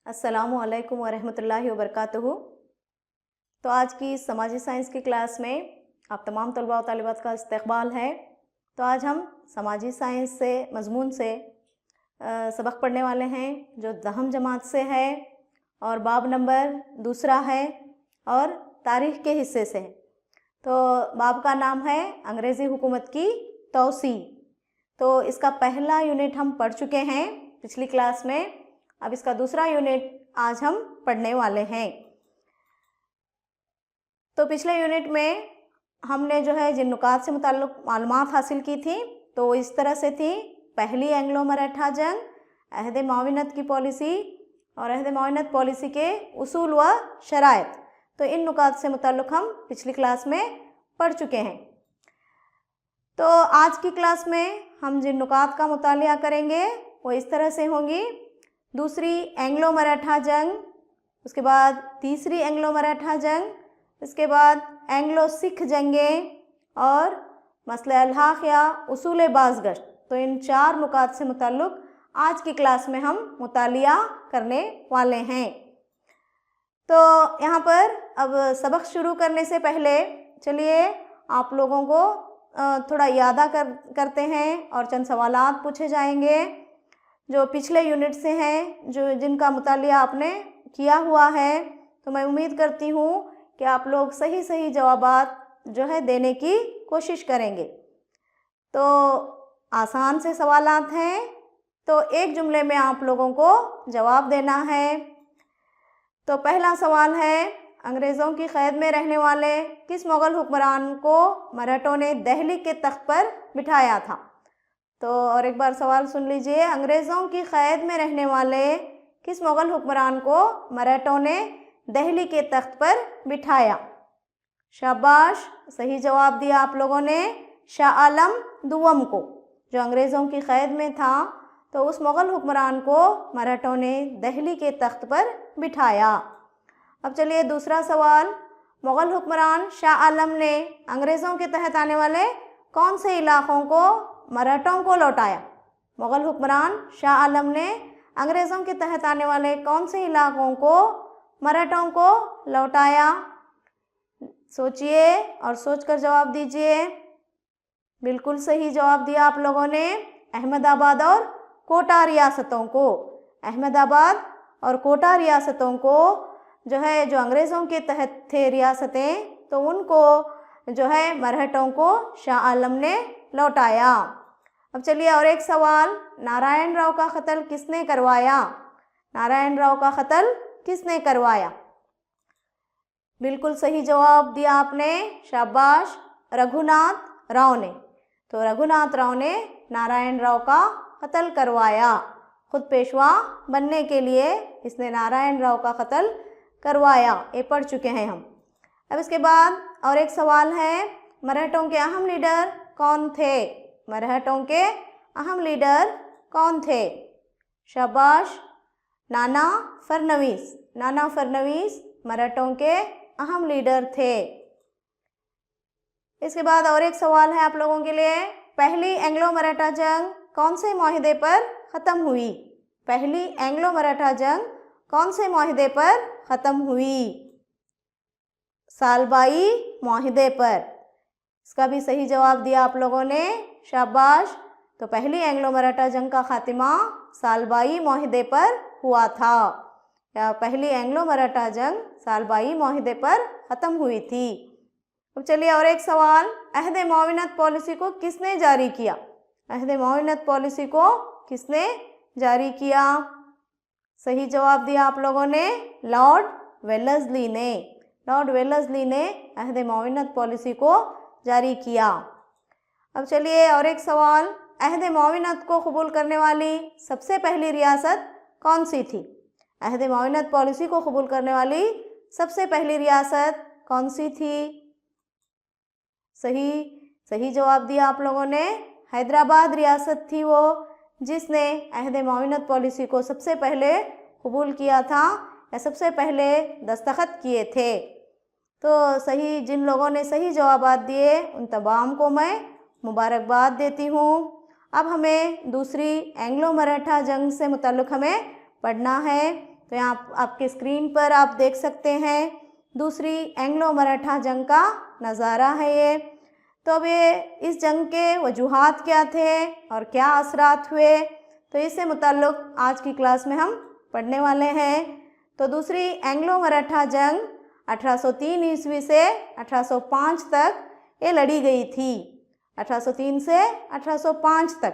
अस्सलामुअलैकुम वरहमतुल्लाहि वबरकातुहू। तो आज की समाजी साइंस की क्लास में आप तमाम तलबा और तालिबात का इस्तकबाल है। तो आज हम समाजी साइंस से मज़मून से सबक पढ़ने वाले हैं जो दहम जमात से है और बाब नंबर दूसरा है और तारीख़ के हिस्से से है। तो बाब का नाम है अंग्रेज़ी हुकूमत की तौसी। तो इसका पहला यूनिट हम पढ़ चुके हैं पिछली क्लास में। अब इसका दूसरा यूनिट आज हम पढ़ने वाले हैं। तो पिछले यूनिट में हमने जो है जिन नुकात से मुताल्लिक़ मालूमात हासिल की थी तो वो इस तरह से थी। पहली एंग्लो मराठा जंग, अहद मुआविनत की पॉलिसी और अहद मुआविनत पॉलिसी के उसूल व शराइत। तो इन नुकात से मुताल्लिक़ हम पिछली क्लास में पढ़ चुके हैं। तो आज की क्लास में हम जिन नुकात का मुतालिया करेंगे वो इस तरह से होंगी। दूसरी एंग्लो मराठा जंग, उसके बाद तीसरी एंग्लो मराठा जंग, इसके बाद एंग्लो सिख जंगें और मसला अल्हाक़ या उसूल बाज़गश्त। तो इन चार नुकात से मुताल्लिक़ आज की क्लास में हम मुतालिया करने वाले हैं। तो यहाँ पर अब सबक शुरू करने से पहले चलिए आप लोगों को थोड़ा यादा करते हैं और चंद सवालात पूछे जाएंगे जो पिछले यूनिट से हैं, जो जिनका मुतालिया आपने किया हुआ है। तो मैं उम्मीद करती हूँ कि आप लोग सही जवाबात जो है देने की कोशिश करेंगे। तो आसान से सवालात हैं, तो एक जुमले में आप लोगों को जवाब देना है। तो पहला सवाल है, अंग्रेज़ों की क़ैद में रहने वाले किस मुग़ल हुक्मरान को मराठों ने दिल्ली के तख्त पर बिठाया था? तो और एक बार सवाल सुन लीजिए, अंग्रेज़ों की क़ैद में रहने वाले किस मुग़ल हुक्मरान को मराठों ने दिल्ली के तख्त पर बिठाया? शाबाश, सही जवाब दिया आप लोगों ने। शाह आलम दुआम को, जो अंग्रेज़ों की क़ैद में था, तो उस मुग़ल हुक्मरान को मराठों ने दिल्ली के तख्त पर बिठाया। अब चलिए दूसरा सवाल, मुग़ल हुक्मरान शाह आलम ने अंग्रेज़ों के तहत आने वाले कौन से इलाक़ों को मराठों को लौटाया? मुग़ल हुक्मरान शाह आलम ने अंग्रेज़ों के तहत आने वाले कौन से इलाक़ों को मराठों को लौटाया? सोचिए और सोचकर जवाब दीजिए। बिल्कुल सही जवाब दिया आप लोगों ने, अहमदाबाद और कोटा रियासतों को। अहमदाबाद और कोटा रियासतों को जो है, जो अंग्रेज़ों के तहत थे रियासतें, तो उनको जो है मराठों को शाह आलम ने लौटाया। अब चलिए और एक सवाल, नारायण राव का कत्ल किसने करवाया? नारायण राव का कत्ल किसने करवाया? बिल्कुल सही जवाब दिया आपने, शाबाश, रघुनाथ राव ने। तो रघुनाथ राव ने नारायण राव का कत्ल करवाया। खुद पेशवा बनने के लिए इसने नारायण राव का कत्ल करवाया। ये पढ़ चुके हैं हम। अब इसके बाद और एक सवाल है, मराठों के अहम लीडर कौन थे? मराठों के अहम लीडर कौन थे? शाबाश, नाना फडणवीस। नाना फडणवीस मराठों के अहम लीडर थे। इसके बाद और एक सवाल है आप लोगों के लिए, पहली एंग्लो मराठा जंग कौन से मुआहिदे पर ख़त्म हुई? पहली एंग्लो मराठा जंग कौन से मुआहिदे पर ख़त्म हुई? सालबाई मुआहिदे पर। इसका भी सही जवाब दिया आप लोगों ने, शाबाश। तो पहली एंग्लो मराठा जंग का ख़ात्मा सालबाई मुआहिदे पर हुआ था, या पहली एंग्लो मराठा जंग सालबाई मुआहिदे पर ख़त्म हुई थी। अब चलिए और एक सवाल, अहद मुआविनत पॉलिसी को किसने जारी किया? अहद मुआविनत पॉलिसी को किसने जारी किया? सही जवाब दिया आप लोगों ने, लॉर्ड वेलेस्ली ने। लॉर्ड वेलेस्ली ने अहद मुआविनत पॉलिसी को जारी किया। अब चलिए और एक सवाल, अहद मुआविनत को कबूल करने वाली सबसे पहली रियासत कौन सी थी? अहद मुआविनत पॉलिसी को कबूल करने वाली सबसे पहली रियासत कौन सी थी? सही जवाब दिया आप लोगों ने, हैदराबाद रियासत थी वो जिसने अहद मुआविनत पॉलिसी को सबसे पहले कबूल किया था या सबसे पहले दस्तखत किए थे। तो सही, जिन लोगों ने सही जवाब दिए उन तमाम को मैं मुबारकबाद देती हूँ। अब हमें दूसरी एंग्लो मराठा जंग से मुताल्लिक़ हमें पढ़ना है। तो यहाँ आपके स्क्रीन पर आप देख सकते हैं दूसरी एंग्लो मराठा जंग का नज़ारा है ये। तो अब ये इस जंग के वजूहात क्या थे और क्या असरात हुए, तो इससे मुताल्लिक़ आज की क्लास में हम पढ़ने वाले हैं। तो दूसरी एंग्लो मराठा जंग 1803 ईस्वी से 1805 तक ये लड़ी गई थी, 1803 से 1805 तक।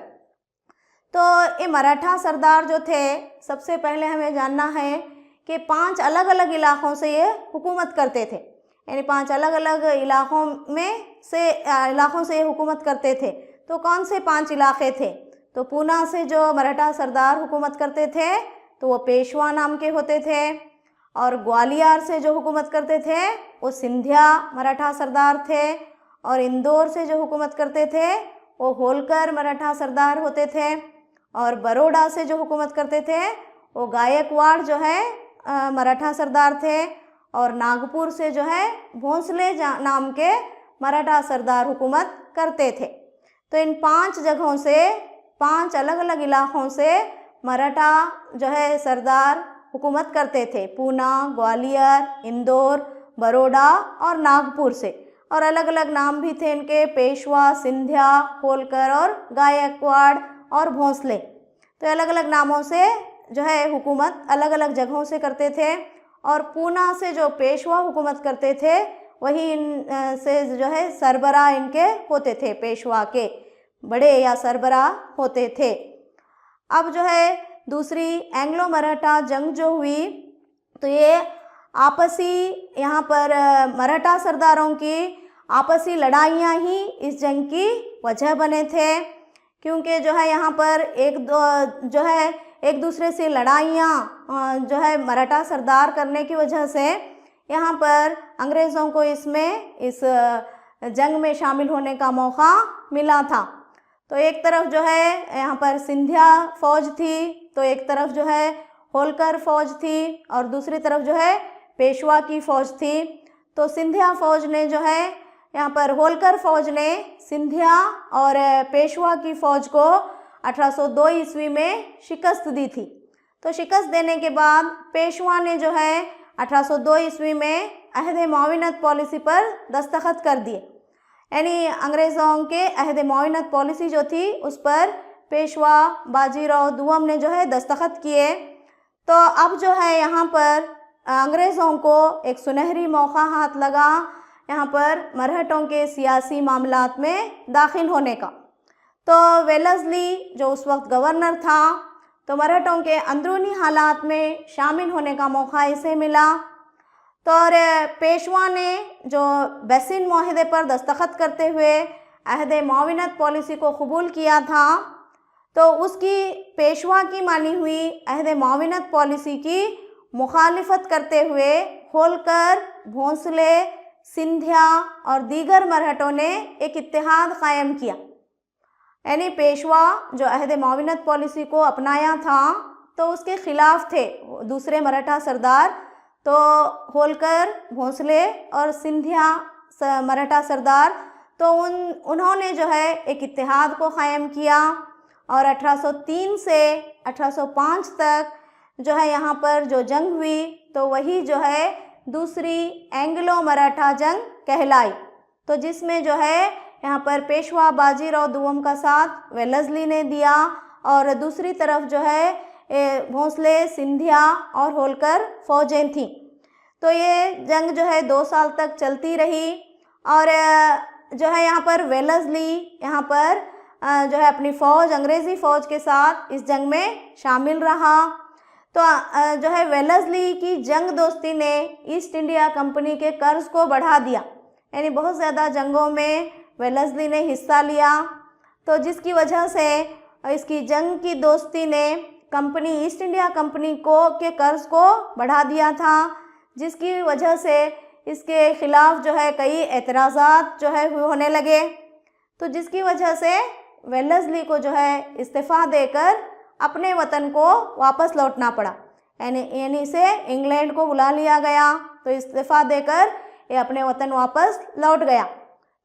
तो ये मराठा सरदार जो थे, सबसे पहले हमें जानना है कि 5 अलग अलग इलाक़ों से ये हुकूमत करते थे, यानी 5 अलग अलग इलाक़ों से ये हुकूमत करते थे। तो कौन से 5 इलाक़े थे? तो पूना से जो मराठा सरदार हुकूमत करते थे तो वो पेशवा नाम के होते थे, और ग्वालियर से जो हुकूमत करते थे वो सिंधिया मराठा सरदार थे, और इंदौर से जो हुकूमत करते थे वो होलकर मराठा सरदार होते थे, और बड़ौदा से जो हुकूमत करते थे वो गायकवाड़ जो है मराठा सरदार थे, और नागपुर से जो है भोंसले नाम के मराठा सरदार हुकूमत करते थे। तो इन 5 जगहों से, 5 अलग अलग इलाक़ों से मराठा जो है सरदार हुकूमत करते थे, पूना, ग्वालियर, इंदौर, बड़ौदा और नागपुर से। और अलग अलग नाम भी थे इनके, पेशवा, सिंधिया, होलकर और गायकवाड़ और भोंसले। तो अलग अलग नामों से जो है हुकूमत अलग अलग जगहों से करते थे। और पूना से जो पेशवा हुकूमत करते थे वही इन से जो है सरबरा इनके होते थे, पेशवा के बड़े या सरबरा होते थे। अब जो है दूसरी एंग्लो मराठा जंग जो हुई, तो ये आपसी यहाँ पर मराठा सरदारों की आपसी लड़ाइयाँ ही इस जंग की वजह बने थे, क्योंकि जो है यहाँ पर एक दूसरे से लड़ाइयाँ जो है मराठा सरदार करने की वजह से यहाँ पर अंग्रेज़ों को इस जंग में शामिल होने का मौका मिला था। तो एक तरफ जो है यहाँ पर सिंधिया फ़ौज थी, तो एक तरफ जो है होलकर फ़ौज थी, और दूसरी तरफ जो है पेशवा की फ़ौज थी। तो सिंधिया फ़ौज ने जो है यहाँ पर होलकर फ़ौज ने सिंधिया और पेशवा की फ़ौज को 1802 ईस्वी में शिकस्त दी थी। तो शिकस्त देने के बाद पेशवा ने जो है 1802 ईस्वी में अहद मुआविनत पॉलिसी पर दस्तखत कर दिए, यानी अंग्रेज़ों के अहद मुआविनत पॉलिसी जो थी उस पर पेशवा बाजीराव दुआम ने जो है दस्तखत किए। तो अब जो है यहाँ पर अंग्रेज़ों को एक सुनहरी मौका हाथ लगा यहाँ पर मरहटों के सियासी मामलात में दाखिल होने का। तो वेलेस्ली जो उस वक्त गवर्नर था, तो मराठों के अंदरूनी हालात में शामिल होने का मौका इसे मिला। तो और पेशवा ने जो बेसिन मुआहदे पर दस्तखत करते हुए अहद मुआविनत पॉलिसी को कबूल किया था, तो उसकी पेशवा की मानी हुई अहद मुआविनत पॉलिसी की मुखालिफत करते हुए होलकर, भोंसले, सिंधिया और दीगर मरहटों ने एक इत्तेहाद कायम किया, यानी पेशवा जो अहद मुआविनत पॉलिसी को अपनाया था तो उसके ख़िलाफ़ थे दूसरे मराठा सरदार। तो होलकर, भोंसले और सिंधिया मराठा सरदार, तो उन्होंने जो है एक इत्तेहाद को क़ायम किया, और 1803 से 1805 तक जो है यहाँ पर जो जंग हुई तो वही जो है दूसरी एंग्लो मराठा जंग कहलाई। तो जिसमें जो है यहाँ पर पेशवा बाजीराव दुआम का साथ वेलेस्ली ने दिया, और दूसरी तरफ जो है भोंसले, सिंधिया और होलकर फ़ौजें थीं। तो ये जंग जो है 2 साल तक चलती रही, और जो है यहाँ पर वेलेस्ली यहाँ पर जो है अपनी फ़ौज, अंग्रेज़ी फ़ौज के साथ इस जंग में शामिल रहा। तो जो है वेलेस्ली की जंग दोस्ती ने ईस्ट इंडिया कंपनी के कर्ज को बढ़ा दिया, यानी बहुत ज़्यादा जंगों में वेलेस्ली ने हिस्सा लिया। तो जिसकी वजह से इसकी जंग की दोस्ती ने कंपनी, ईस्ट इंडिया कंपनी के कर्ज को बढ़ा दिया था, जिसकी वजह से इसके ख़िलाफ़ जो है कई एतराज़ात जो है होने लगे। तो जिसकी वजह से वेलेस्ली को जो है इस्तीफ़ा देकर अपने वतन को वापस लौटना पड़ा, यानी इसे इंग्लैंड को बुला लिया गया। तो इस्तीफ़ा देकर ये अपने वतन वापस लौट गया।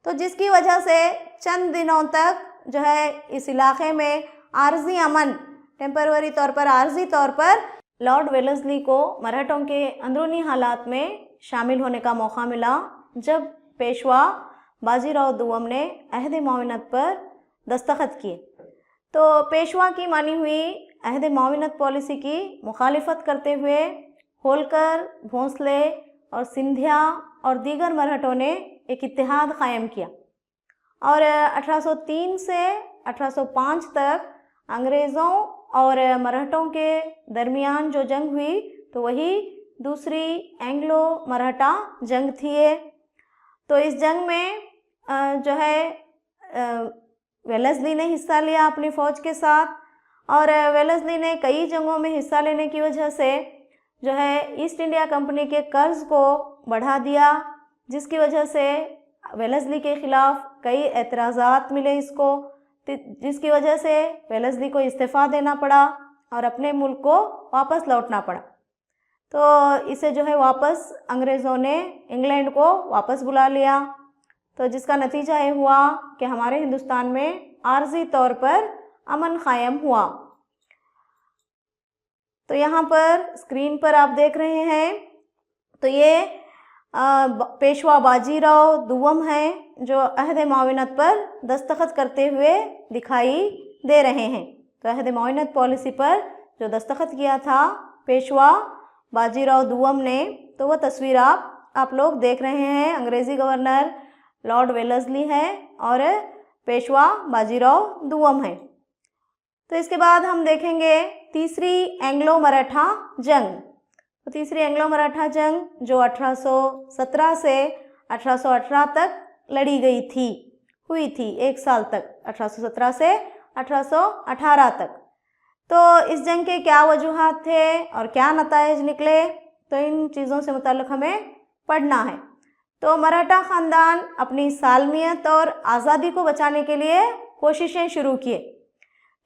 तो जिसकी वजह से चंद दिनों तक जो है इस इलाक़े में आर्जी अमन, टेम्पररी तौर पर आर्जी तौर पर लॉर्ड वेलेस्ली को मराठों के अंदरूनी हालात में शामिल होने का मौका मिला जब पेशवा बाजीराव दुवम ने अहद माविनत पर दस्तखत किए। तो पेशवा की मानी हुई अहद माविनत पॉलिसी की मुखालिफत करते हुए होलकर, भोंसले और सिंधिया और दीगर मराठों ने एक इत्तेहाद कायम किया और 1803 से 1805 तक अंग्रेज़ों और मराठों के दरमियान जो जंग हुई तो वही दूसरी एंग्लो मराठा जंग थी ये। तो इस जंग में जो है वेलेस्ली ने हिस्सा लिया अपनी फ़ौज के साथ और वेलेस्ली ने कई जंगों में हिस्सा लेने की वजह से जो है ईस्ट इंडिया कंपनी के कर्ज़ को बढ़ा दिया, जिसकी वजह से वेलेस्ली के ख़िलाफ़ कई एतराज़ात मिले इसको, जिसकी वजह से वेलेस्ली को इस्तीफ़ा देना पड़ा और अपने मुल्क को वापस लौटना पड़ा। तो इसे जो है वापस अंग्रेज़ों ने इंग्लैंड को वापस बुला लिया। तो जिसका नतीजा ये हुआ कि हमारे हिंदुस्तान में आर्जी तौर पर अमन कायम हुआ। तो यहाँ पर स्क्रीन पर आप देख रहे हैं तो ये पेशवा बाजीराव दुवम हैं जो अहद माविनत पर दस्तखत करते हुए दिखाई दे रहे हैं। तो अहद माविनत पॉलिसी पर जो दस्तखत किया था पेशवा बाजीराव दुवम ने, तो वह तस्वीर आप लोग देख रहे हैं। अंग्रेज़ी गवर्नर लॉर्ड वेलेस्ली है और पेशवा बाजीराव दुवम है। तो इसके बाद हम देखेंगे तीसरी एंग्लो मराठा जंग। तो तीसरी एंग्लो मराठा जंग जो 1817 से 1818 तक लड़ी गई हुई थी 1 साल तक, 1817 से 1818 तक। तो इस जंग के क्या वजूहात थे और क्या नताइज निकले, तो इन चीज़ों से मुताल्लिक़ हमें पढ़ना है। तो मराठा ख़ानदान अपनी सालमियत और आज़ादी को बचाने के लिए कोशिशें शुरू किए।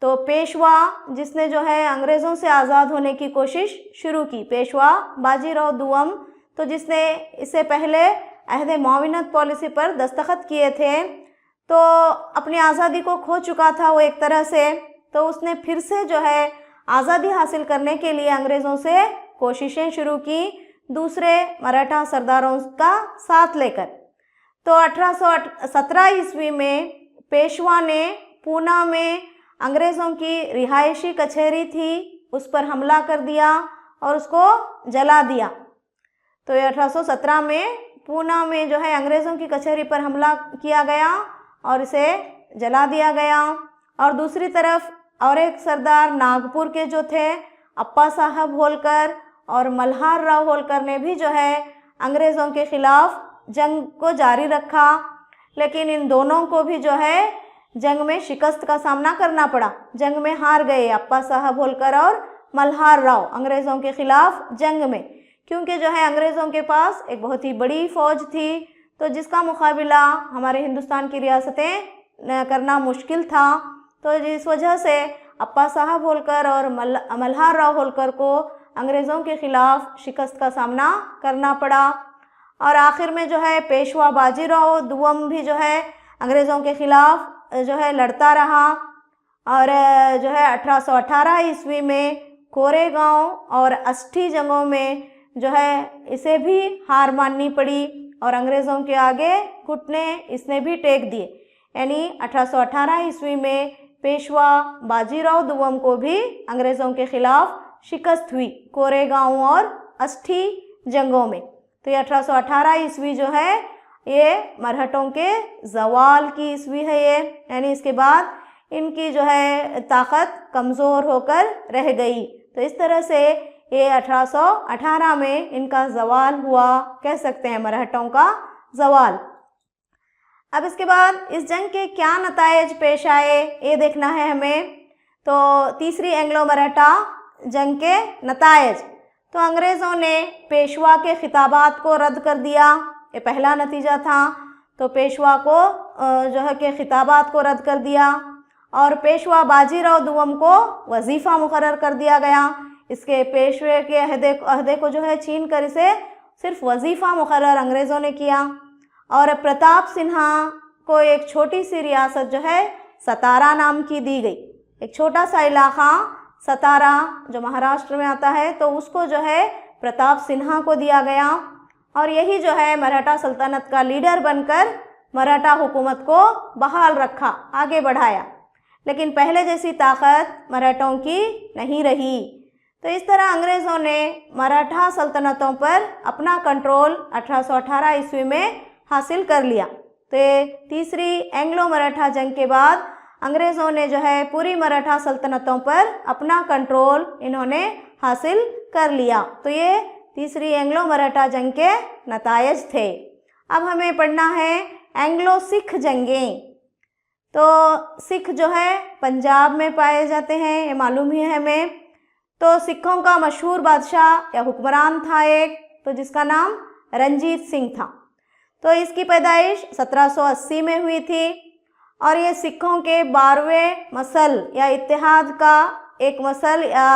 तो पेशवा जिसने जो है अंग्रेज़ों से आज़ाद होने की कोशिश शुरू की, पेशवा बाजीराव दुवम, तो जिसने इससे पहले अहद माविनत पॉलिसी पर दस्तखत किए थे, तो अपनी आज़ादी को खो चुका था वो एक तरह से। तो उसने फिर से जो है आज़ादी हासिल करने के लिए अंग्रेज़ों से कोशिशें शुरू की दूसरे मराठा सरदारों का साथ लेकर। तो 1817 ईस्वी में पेशवा ने पूना में अंग्रेज़ों की रिहायशी कचहरी थी उस पर हमला कर दिया और उसको जला दिया। तो 1817 में पूना में जो है अंग्रेज़ों की कचहरी पर हमला किया गया और इसे जला दिया गया। और दूसरी तरफ और एक सरदार नागपुर के जो थे अप्पा साहब होलकर और मल्हार राव होलकर ने भी जो है अंग्रेज़ों के ख़िलाफ़ जंग को जारी रखा, लेकिन इन दोनों को भी जो है जंग में शिकस्त का सामना करना पड़ा। जंग में हार गए अप्पा साहब होलकर और मल्हार राव अंग्रेज़ों के ख़िलाफ़ जंग में, क्योंकि जो है अंग्रेज़ों के पास एक बहुत ही बड़ी फ़ौज थी, तो जिसका मुकाबला हमारे हिंदुस्तान की रियासतें करना मुश्किल था। तो जिस वजह से अप्पा साहब होलकर और मल्हार राव होलकर को अंग्रेज़ों के ख़िलाफ़ शिकस्त का सामना करना पड़ा। और आखिर में जो है पेशवा बाजीराव दुवम भी जो है अंग्रेज़ों के ख़िलाफ़ जो है लड़ता रहा और जो है 1818 ईस्वी में कोरेगांव और अस्थि जंगों में जो है इसे भी हार माननी पड़ी और अंग्रेज़ों के आगे घुटने इसने भी टेक दिए। यानी 1818 ईस्वी में पेशवा बाजीराव दुवम को भी अंग्रेज़ों के ख़िलाफ़ शिकस्त हुई कोरेगांव और अस्थि जंगों में। तो ये 1818 ईस्वी जो है ये मराठों के ज़वाल की ईस्वी है ये, यानी इसके बाद इनकी जो है ताकत कमज़ोर होकर रह गई। तो इस तरह से ये 1818 में इनका ज़वाल हुआ, कह सकते हैं मराठों का ज़वाल। अब इसके बाद इस जंग के क्या नताइज पेश आए ये देखना है हमें। तो तीसरी एंग्लो मराठा जंग के नताइज, तो अंग्रेज़ों ने पेशवा के खिताबात को रद्द कर दिया, ये पहला नतीजा था। तो पेशवा को जो है कि खिताबात को रद्द कर दिया और पेशवा बाजीराव दुवम को वजीफ़ा मुकर्रर कर दिया गया। इसके पेशवे के अहदे को जो है छीन कर इसे सिर्फ वजीफ़ा मुकर्रर अंग्रेज़ों ने किया और प्रताप सिन्हा को एक छोटी सी रियासत जो है सतारा नाम की दी गई। एक छोटा सा इलाक़ा सतारा जो महाराष्ट्र में आता है, तो उसको जो है प्रताप सिन्हा को दिया गया और यही जो है मराठा सल्तनत का लीडर बनकर मराठा हुकूमत को बहाल रखा, आगे बढ़ाया। लेकिन पहले जैसी ताकत मराठों की नहीं रही। तो इस तरह अंग्रेज़ों ने मराठा सल्तनतों पर अपना कंट्रोल 1818 ईस्वी में हासिल कर लिया। तो ये तीसरी एंग्लो मराठा जंग के बाद अंग्रेज़ों ने जो है पूरी मराठा सल्तनतों पर अपना कंट्रोल इन्होंने हासिल कर लिया। तो ये तीसरी एंग्लो मराठा जंग के नतायज थे। अब हमें पढ़ना है एंग्लो सिख जंगें। तो सिख जो है पंजाब में पाए जाते हैं, ये मालूम ही है हमें। तो सिखों का मशहूर बादशाह या हुक्मरान था एक, तो जिसका नाम रंजीत सिंह था। तो इसकी पैदाइश 1780 में हुई थी और ये सिखों के 12वें मसल या इत्तेहाद का एक मसल या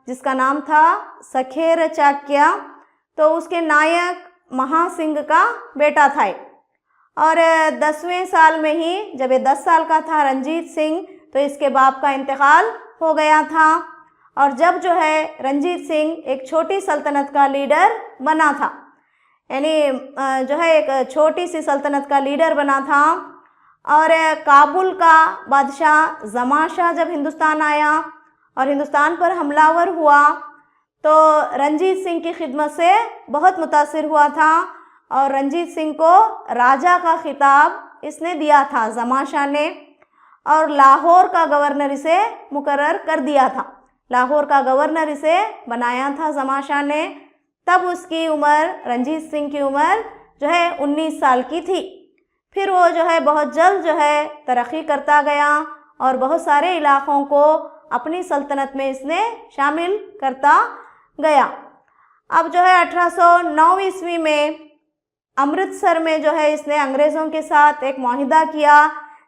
जिसका नाम था सखेर चाक्या, तो उसके नायक महासिंह का बेटा था। और 10वें साल में ही, जब ये 10 साल का था रंजीत सिंह, तो इसके बाप का इंतकाल हो गया था। और जब जो है रंजीत सिंह एक छोटी सल्तनत का लीडर बना था, यानी जो है एक छोटी सी सल्तनत का लीडर बना था, और काबुल का बादशाह जमा शाह जब हिंदुस्तान आया और हिंदुस्तान पर हमलावर हुआ, तो रंजीत सिंह की खिदमत से बहुत मुतासिर हुआ था और रंजीत सिंह को राजा का खिताब इसने दिया था जमा शाह ने, और लाहौर का गवर्नर इसे मुकर्रर कर दिया था। लाहौर का गवर्नर इसे बनाया था जमा शाह ने। तब उसकी उम्र, रंजीत सिंह की उम्र जो है 19 साल की थी। फिर वो जो है बहुत जल्द जो है तरक्की करता गया और बहुत सारे इलाक़ों को अपनी सल्तनत में इसने शामिल करता गया। अब जो है 1809 ईस्वी में अमृतसर में जो है इसने अंग्रेज़ों के साथ एक मुआहिदा किया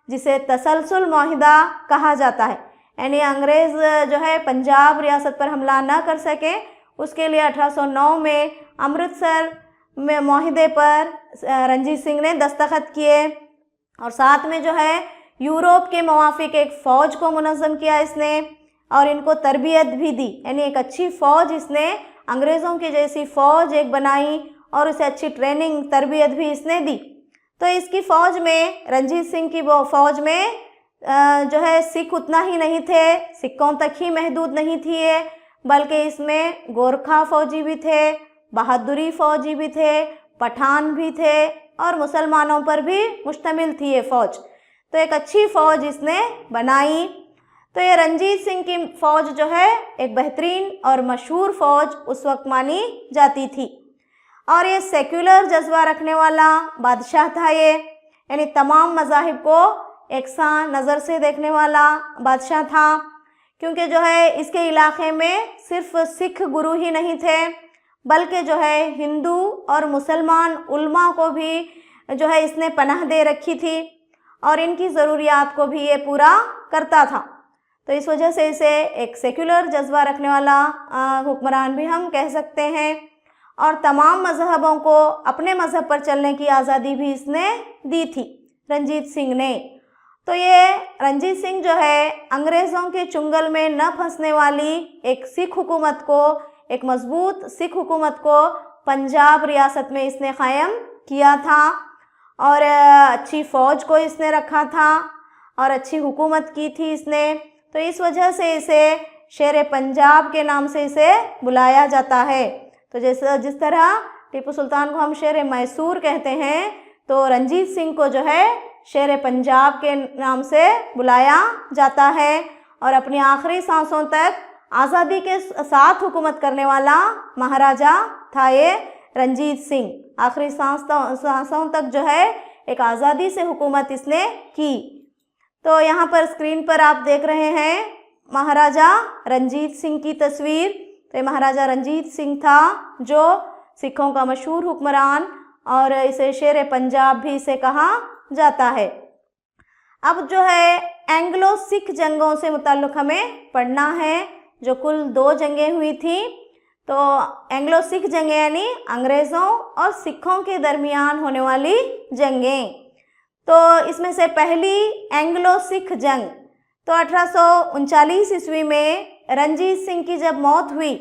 जिसे तसलसल मुआहिदा कहा जाता है। यानी अंग्रेज़ जो है पंजाब रियासत पर हमला न कर सके, उसके लिए 1809 में अमृतसर में मुआहिदे पर रंजीत सिंह ने दस्तखत किए और साथ में जो है यूरोप के मुवाफिक एक फ़ौज को मुनज़्ज़म किया इसने और इनको तरबियत भी दी। यानी एक अच्छी फ़ौज इसने अंग्रेज़ों की जैसी फ़ौज एक बनाई और उसे अच्छी ट्रेनिंग तरबियत भी इसने दी। तो इसकी फ़ौज में, रंजीत सिंह की वो फ़ौज में जो है सिख उतना ही नहीं थे, सिखों तक ही महदूद नहीं थी ये, बल्कि इसमें गोरखा फ़ौजी भी थे, बहादुरी फ़ौजी भी थे, पठान भी थे और मुसलमानों पर भी मुश्तमिल थी ये फ़ौज। तो एक अच्छी फ़ौज इसने बनाई। तो ये रंजीत सिंह की फ़ौज जो है एक बेहतरीन और मशहूर फ़ौज उस वक्त मानी जाती थी और ये सेक्युलर जज्बा रखने वाला बादशाह था ये, यानी तमाम मज़ाहिब को एक सा नज़र से देखने वाला बादशाह था, क्योंकि जो है इसके इलाक़े में सिर्फ सिख गुरु ही नहीं थे बल्कि जो है हिंदू और मुसलमान उल्मा को भी जो है इसने पनाह दे रखी थी और इनकी ज़रूरियात को भी ये पूरा करता था। तो इस वजह से इसे एक सेक्युलर जज्बा रखने वाला हुक्मरान भी हम कह सकते हैं और तमाम मज़हबों को अपने मज़हब पर चलने की आज़ादी भी इसने दी थी रंजीत सिंह ने। तो ये रंजीत सिंह जो है अंग्रेज़ों के चुंगल में न फंसने वाली एक सिख हुकूमत को, एक मजबूत सिख हुकूमत को पंजाब रियासत में इसने क़ायम किया था और अच्छी फ़ौज को इसने रखा था और अच्छी हुकूमत की थी इसने। तो इस वजह से इसे शेर पंजाब के नाम से इसे बुलाया जाता है। तो जिस तरह टीपू सुल्तान को हम शेर मैसूर कहते हैं, तो रंजीत सिंह को जो है शेर पंजाब के नाम से बुलाया जाता है और अपनी आखिरी सांसों तक आज़ादी के साथ हुकूमत करने वाला महाराजा था ये रंजीत सिंह। आखिरी सांसों तक जो है एक आज़ादी से हुकूमत इसने की। तो यहाँ पर स्क्रीन पर आप देख रहे हैं महाराजा रंजीत सिंह की तस्वीर। तो ये महाराजा रंजीत सिंह था जो सिखों का मशहूर हुक्मरान और इसे शेर पंजाब भी इसे कहा जाता है। अब जो है एंग्लो सिख जंगों से मुताल्लिक़ हमें पढ़ना है, जो कुल 2 जंगें हुई थी। तो एंग्लो सिख जंगें यानी अंग्रेज़ों और सिखों के दरमियान होने वाली जंगें। तो इसमें से पहली एंग्लो सिख जंग तो 1839 ईस्वी में रंजीत सिंह की जब मौत हुई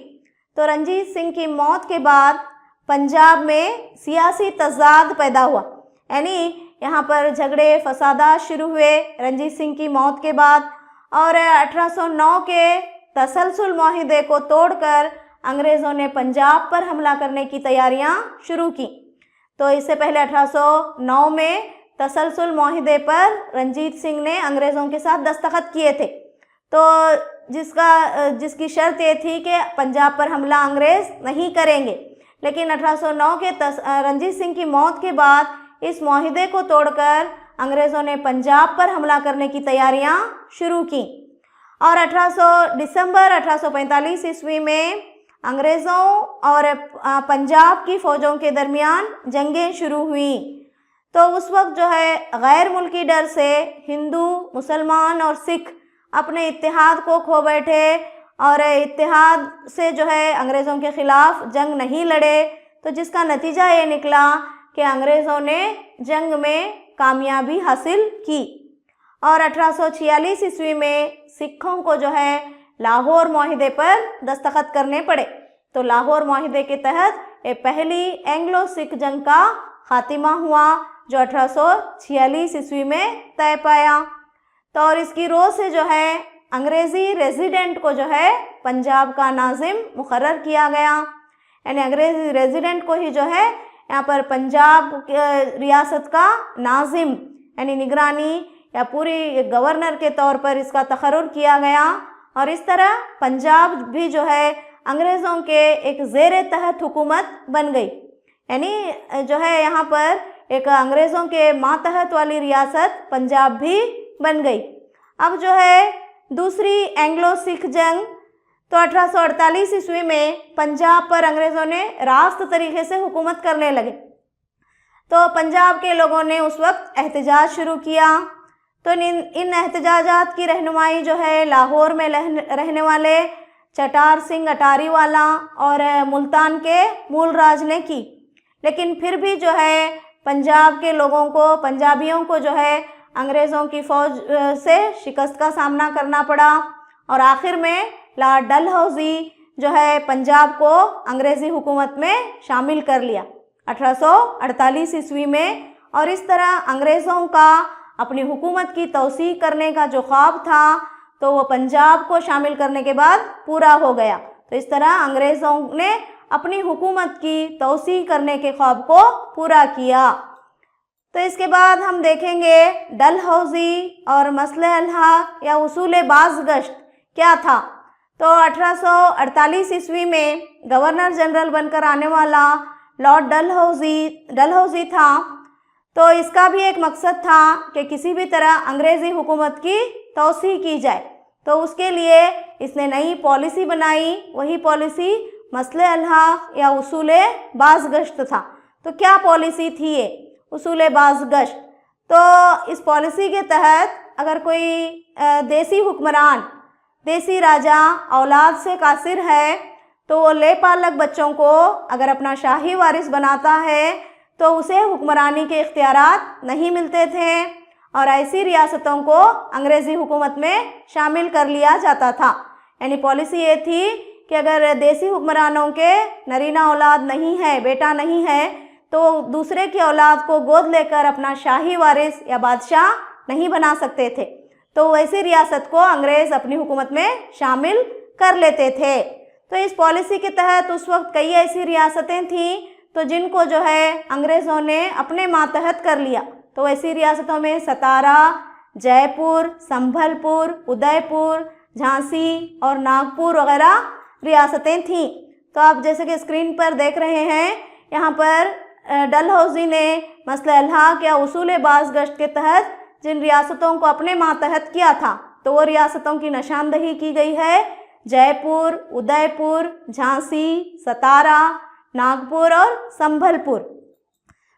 तो रंजीत सिंह की मौत के बाद पंजाब में सियासी तज़ाद पैदा हुआ, यानी यहाँ पर झगड़े फसादात शुरू हुए रंजीत सिंह की मौत के बाद। और 1809 के तसलसल माहिदे को तोड़कर अंग्रेज़ों ने पंजाब पर हमला करने की तैयारियां शुरू की। तो इससे पहले 1809 में तसलसल माहिदे पर रंजीत सिंह ने अंग्रेज़ों के साथ दस्तखत किए थे, तो जिसकी शर्त ये थी कि पंजाब पर हमला अंग्रेज़ नहीं करेंगे। लेकिन 1809 के रंजीत सिंह की मौत के बाद इस माहिदे को तोड़कर अंग्रेज़ों ने पंजाब पर हमला करने की तैयारियां शुरू की। और दिसंबर 1845 ईस्वी में अंग्रेज़ों और पंजाब की फ़ौजों के दरमियान जंगें शुरू हुई। तो उस वक्त जो है गैर मुल्की डर से हिंदू, मुसलमान और सिख अपने इत्तेहाद को खो बैठे और इत्तेहाद से जो है अंग्रेज़ों के ख़िलाफ़ जंग नहीं लड़े। तो जिसका नतीजा ये निकला कि अंग्रेज़ों ने जंग में कामयाबी हासिल की। और 1846 ईस्वी में सिखों को जो है लाहौर माहिदे पर दस्तखत करने पड़े। तो लाहौर माहिदे के तहत ये पहली एंग्लो सिख जंग का खात्मा हुआ जो 1846 ईस्वी में तय पाया। तो और इसकी रोज़ से जो है अंग्रेज़ी रेजिडेंट को जो है पंजाब का नाजिम मुकर्रर किया गया, यानी अंग्रेज़ी रेजिडेंट को ही जो है यहाँ पर पंजाब रियासत का नाजिम यानी निगरानी या पूरी गवर्नर के तौर पर इसका तकर्रुर किया गया। और इस तरह पंजाब भी जो है अंग्रेज़ों के एक ज़ेर तहत हुकूमत बन गई, यानी जो है यहाँ पर एक अंग्रेज़ों के मातहत वाली रियासत पंजाब भी बन गई। अब जो है दूसरी एंग्लो सिख जंग, तो 1848 ईस्वी में पंजाब पर अंग्रेज़ों ने रास्त तरीके से हुकूमत करने लगे। तो पंजाब के लोगों ने उस वक्त एहतजाज शुरू किया। तो इन एहतजाजात की रहनुमाई जो है लाहौर में रहने वाले चटार सिंह अटारीवाला और मुल्तान के मूलराज ने की। लेकिन फिर भी जो है पंजाब के लोगों को, पंजाबियों को जो है अंग्रेज़ों की फ़ौज से शिकस्त का सामना करना पड़ा और आखिर में लॉर्ड डलहौजी जो है पंजाब को अंग्रेज़ी हुकूमत में शामिल कर लिया 1848 ईस्वी में। और इस तरह अंग्रेज़ों का अपनी हुकूमत की तौसीक़ करने का जो ख्वाब था तो वो पंजाब को शामिल करने के बाद पूरा हो गया। तो इस तरह अंग्रेज़ों ने अपनी हुकूमत की तौसीक़ करने के ख्वाब को पूरा किया। तो इसके बाद हम देखेंगे डलहौजी और मसले अल-हक या उसूल बाज़गश्त क्या था। तो 1848 ईस्वी में गवर्नर जनरल बनकर आने वाला लॉर्ड डलहौजी था। तो इसका भी एक मकसद था कि किसी भी तरह अंग्रेज़ी हुकूमत की तौसीक़ की जाए। तो उसके लिए इसने नई पॉलिसी बनाई, वही पॉलिसी मसले अल-हक या उसूल बाज़गश्त था। तो क्या पॉलिसी थी ये उसूल बाज़गश्त? तो इस पॉलिसी के तहत अगर कोई देसी हुक्मरान, देसी राजा औलाद से कासिर है तो वो लेपालक बच्चों को अगर अपना शाही वारिस बनाता है तो उसे हुक्मरानी के इख्तियारात नहीं मिलते थे और ऐसी रियासतों को अंग्रेज़ी हुकूमत में शामिल कर लिया जाता था। यानी पॉलिसी ये थी कि अगर देसी हुक्मरानों के नरीना औलाद नहीं है, बेटा नहीं है, तो दूसरे की औलाद को गोद लेकर अपना शाही वारिस या बादशाह नहीं बना सकते थे। तो वैसी रियासत को अंग्रेज़ अपनी हुकूमत में शामिल कर लेते थे। तो इस पॉलिसी के तहत उस वक्त कई ऐसी रियासतें थीं तो जिनको जो है अंग्रेज़ों ने अपने मातहत कर लिया। तो ऐसी रियासतों में सतारा, जयपुर, संभलपुर, उदयपुर, झांसी और नागपुर वगैरह रियासतें थीं। तो आप जैसे कि स्क्रीन पर देख रहे हैं, यहाँ पर डलहौजी ने मसले अल-हक या उसूल बाज़गश्त के तहत जिन रियासतों को अपने मातहत किया था तो वो रियासतों की निशानदही की गई है जयपुर, उदयपुर, झांसी, सतारा, नागपुर और संभलपुर।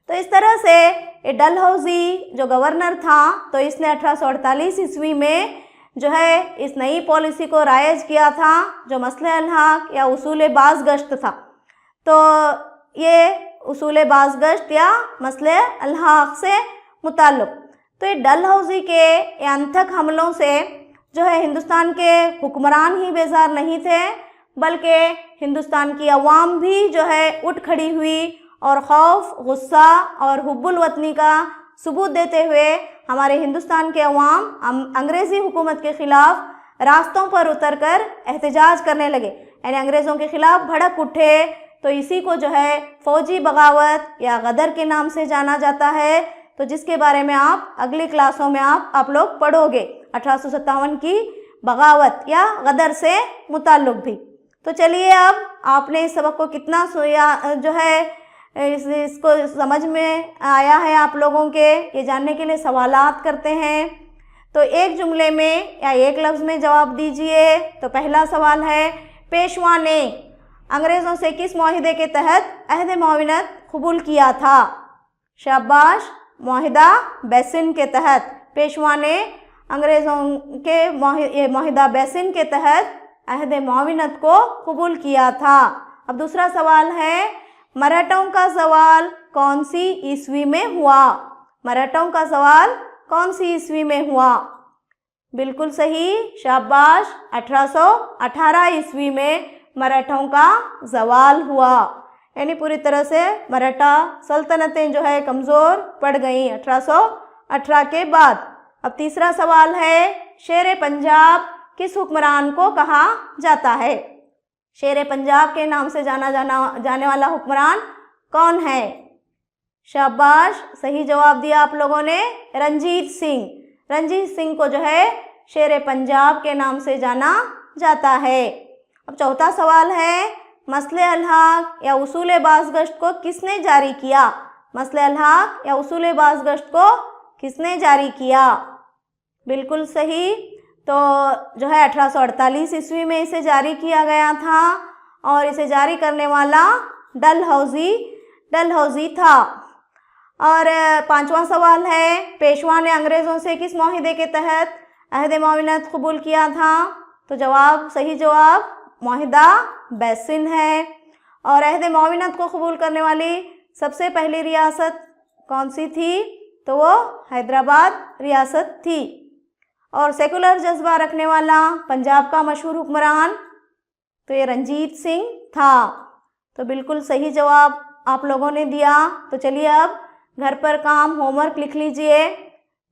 तो इस तरह से ये डलहौजी जो गवर्नर था तो इसने 1848 ईस्वी में जो है इस नई पॉलिसी को राइज किया था जो मसले अल-हक या उसूल बाज़गश्त था। तो ये उसूल बाज़गश्त या मसले अल-हक से मुताल्लिक़, तो ये डलहौजी के अनथक हमलों से जो है हिंदुस्तान के हुक्मरान ही बेजार नहीं थे, बल्कि हिंदुस्तान की अवाम भी जो है उठ खड़ी हुई और खौफ, गुस्सा और हुब्बुल वतनी का सबूत देते हुए हमारे हिंदुस्तान के अवाम अंग्रेज़ी हुकूमत के ख़िलाफ़ रास्तों पर उतरकर एहतजाज करने लगे, यानी अंग्रेज़ों के ख़िलाफ़ भड़क उठे। तो इसी को जो है फ़ौजी बगावत या गदर के नाम से जाना जाता है, तो जिसके बारे में आप अगली क्लासों में आप लोग पढ़ोगे, 1857 की बगावत या गदर से मुताल्लिक़ भी। तो चलिए, अब आपने इस सबक को कितना जो है इसको समझ में आया है आप लोगों के, ये जानने के लिए सवालात करते हैं। तो एक जुमले में या एक लफ्ज़ में जवाब दीजिए। तो पहला सवाल है, पेशवा ने अंग्रेज़ों से किस मुआहिदे के तहत अहद मुआविनत कबूल किया था? शाबाश, मुआहिदा बेसिन के तहत। पेशवा ने अंग्रेज़ों के मुआहिदा बेसिन के तहत अहद मुआविनत को कबूल किया था। अब दूसरा सवाल है, मराठों का ज़वाल कौन सी ईस्वी में हुआ? मराठों का ज़वाल कौन सी ईस्वी में हुआ? बिल्कुल सही, शाबाश, 1818 ईस्वी में मराठों का ज़वाल हुआ, यानी पूरी तरह से मराठा सल्तनतें जो है कमज़ोर पड़ गईं 1818 के बाद। अब तीसरा सवाल है, शेर पंजाब किस हुक्मरान को कहा जाता है? शेर पंजाब के नाम से जाने वाला हुक्मरान कौन है? शाबाश, सही जवाब दिया आप लोगों ने, रंजीत सिंह। रंजीत सिंह को जो है शेर पंजाब के नाम से जाना जाता है। अब चौथा सवाल है, मसले अलहाक या उसूल बाज़गश्त को किसने जारी किया? मसले अलहाक या उसूल बाज़गश्त को किसने जारी किया? बिल्कुल सही, तो जो है 1848 ईस्वी में इसे जारी किया गया था और इसे जारी करने वाला डलहौजी था। और पांचवा सवाल है, पेशवा ने अंग्रेज़ों से किस मुआहिदे के तहत अहद मुआविनत कबूल किया था? तो सही जवाब मुआहिदा बेसिन है। और अहद मुआविनत को कबूल करने वाली सबसे पहली रियासत कौन सी थी? तो वो हैदराबाद रियासत थी। और सेकुलर जज्बा रखने वाला पंजाब का मशहूर हुक्मरान, तो ये रंजीत सिंह था। तो बिल्कुल सही जवाब आप लोगों ने दिया। तो चलिए, अब घर पर काम होमवर्क लिख लीजिए।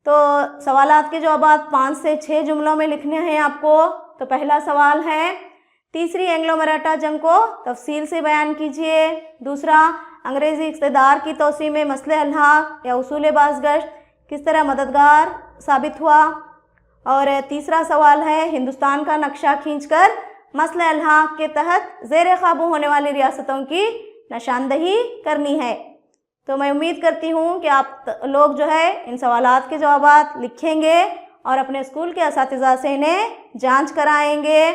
तो सवालात के जवाब 5 से 6 जुमलों में लिखने हैं आपको। तो पहला सवाल है, तीसरी एंग्लो मराठा जंग को तफसील से बयान कीजिए। दूसरा, अंग्रेज़ी इक़्तिदार की तोसी में मसले अलहाक या उसूल बाज़गश्त किस तरह मददगार साबित हुआ? और तीसरा सवाल है, हिंदुस्तान का नक्शा खींचकर मसले अलहाक के तहत ज़ेर क़ाबू होने वाली रियासतों की निशानदही करनी है। तो मैं उम्मीद करती हूँ कि आप लोग जो है इन सवालात के जवाब लिखेंगे और अपने स्कूल के असातिज़ा से इन्हें जांच कराएंगे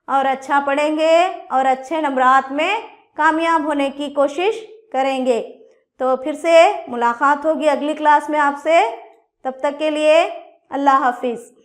और अच्छा पढ़ेंगे और अच्छे नंबरात में कामयाब होने की कोशिश करेंगे। तो फिर से मुलाकात होगी अगली क्लास में आपसे। तब तक के लिए अल्लाह हाफिज़।